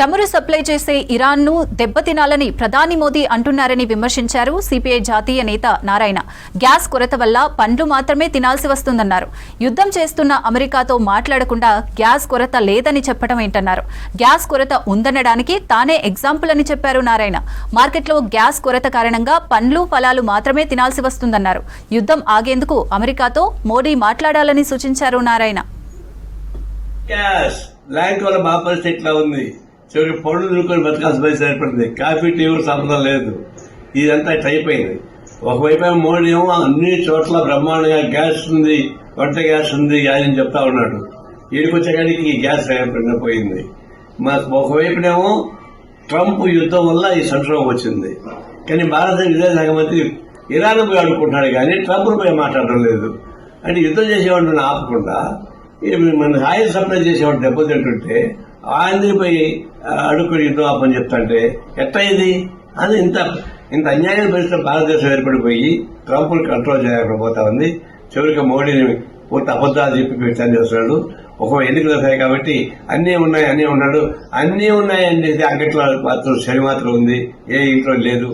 చమురు సప్లై చేసే ఇరాన్ను దెబ్బతినాలని ప్రధాని మోదీ అంటున్నారని విమర్శించారు సిపిఐ జాతీయ నేత నారాయణ. గ్యాస్ కొరత వల్ల పండ్లు మాత్రమే తినాల్సి వస్తుందన్నారు. యుద్ధం చేస్తున్న అమెరికాతో మాట్లాడకుండా గ్యాస్ కొరత లేదని చెప్పడం ఏంటన్నారు. గ్యాస్ కొరత ఉందనడానికి తానే ఎగ్జాంపుల్ అని చెప్పారు నారాయణ. మార్కెట్లో గ్యాస్ కొరత కారణంగా పండ్లు ఫలాలు మాత్రమే తినాల్సి వస్తుందన్నారు. యుద్ధం ఆగేందుకు అమెరికాతో మోడీ మాట్లాడాలని సూచించారు నారాయణ. చివరికి పళ్ళు నిలుకొని బతకాల్సి పరిస్థితి ఏర్పడింది. కాఫీ టీ సంబంధం లేదు. ఇదంతా అయిపోయింది. ఒకవైపు మోడీ ఏమో అన్ని చోట్ల బ్రహ్మాండంగా గ్యాస్ ఉంది, వంట గ్యాస్ ఉంది అని చెప్తా ఉన్నాడు. వీడికి వచ్చేకాడికి ఈ గ్యాస్ పోయింది. ఒకవైపునేమో ట్రంప్ యుద్ధం వల్ల ఈ సంక్షోభం వచ్చింది. కానీ భారత విదేశాంగ మంత్రి ఇరాన్ పోయి అడుక్కుంటున్నాడు కానీ ట్రంప్ పోయి మాట్లాడడం లేదు. అంటే యుద్ధం చేసేవాడిని ఆపకుండా మన ఆయిల్ సప్లై చేసేవాడు దెబ్బతింటుంటే ఆయనది పోయి అడుక్కుని యుద్ధం ఆపని చెప్తాంటే ఎట్లా ఇది అది ఇంత అన్యాయం పరిస్థితి భారతదేశం ఏర్పడిపోయి ట్రంప్ కంట్రోల్ చేయకపోతా ఉంది. చివరికి మోడీని పూర్తి అబద్దాలు చెప్పి వ్యక్తం చేస్తున్నాడు. ఒక ఎన్నికలు వస్తాయి కాబట్టి అన్నీ ఉన్నాడు. అన్నీ ఉన్నాయని అంగట్లో మాత్రం శని మాత్రం ఉంది, ఏ ఇంట్లో లేదు.